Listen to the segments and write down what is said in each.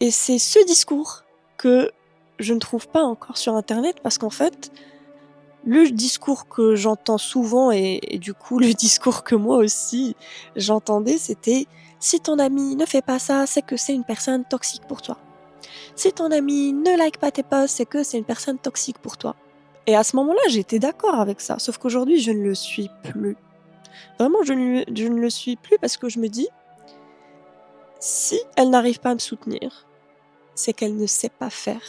Et c'est ce discours que je ne trouve pas encore sur internet parce qu'en fait, le discours que j'entends souvent et du coup le discours que moi aussi j'entendais, c'était: «Si ton ami ne fait pas ça, c'est que c'est une personne toxique pour toi. Si ton ami ne like pas tes posts, c'est que c'est une personne toxique pour toi». Et à ce moment-là, j'étais d'accord avec ça, sauf qu'aujourd'hui, je ne le suis plus. Vraiment, je ne le suis plus parce que je me dis: «Si elle n'arrive pas à me soutenir, c'est qu'elle ne sait pas faire.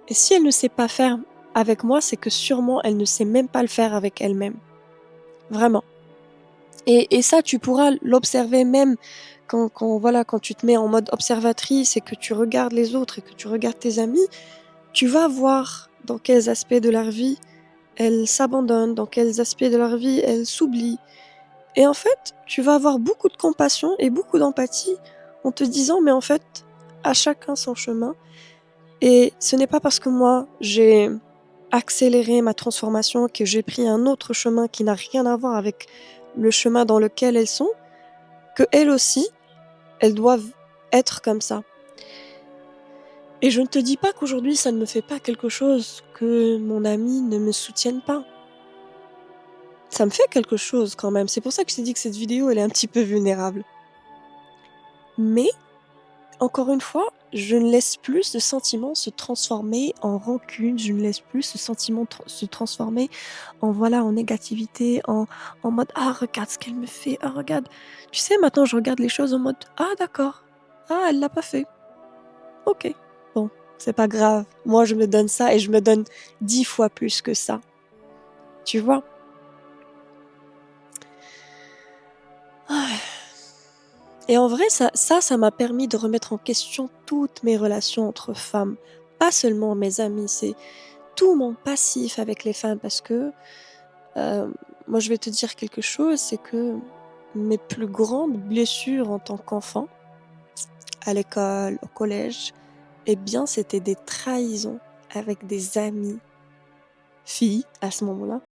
Et si elle ne sait pas faire avec moi, c'est que sûrement elle ne sait même pas le faire avec elle-même». Vraiment. Et ça, tu pourras l'observer même quand tu te mets en mode observatrice et que tu regardes les autres et que tu regardes tes amis, tu vas voir dans quels aspects de leur vie elles s'abandonnent, dans quels aspects de leur vie elles s'oublient. Et en fait, tu vas avoir beaucoup de compassion et beaucoup d'empathie en te disant: «Mais en fait, à chacun son chemin et ce n'est pas parce que moi j'ai accéléré ma transformation, que j'ai pris un autre chemin qui n'a rien à voir avec le chemin dans lequel elles sont, qu'elles aussi, elles doivent être comme ça». Et je ne te dis pas qu'aujourd'hui ça ne me fait pas quelque chose que mon ami ne me soutienne pas. Ça me fait quelque chose quand même. C'est pour ça que je t'ai dit que cette vidéo, elle est un petit peu vulnérable. Mais, encore une fois, je ne laisse plus ce sentiment se transformer en rancune, je ne laisse plus ce sentiment se transformer en voilà, en négativité, en mode: «Ah regarde ce qu'elle me fait, ah regarde». Tu sais, maintenant je regarde les choses en mode: «Ah d'accord, ah elle l'a pas fait. OK, bon, c'est pas grave». Moi je me donne ça et je me donne 10 fois plus que ça. Tu vois? Et en vrai, ça m'a permis de remettre en question toutes mes relations entre femmes. Pas seulement mes amis, c'est tout mon passif avec les femmes parce que, moi je vais te dire quelque chose, c'est que mes plus grandes blessures en tant qu'enfant, à l'école, au collège, eh bien c'était des trahisons avec des amies filles à ce moment-là.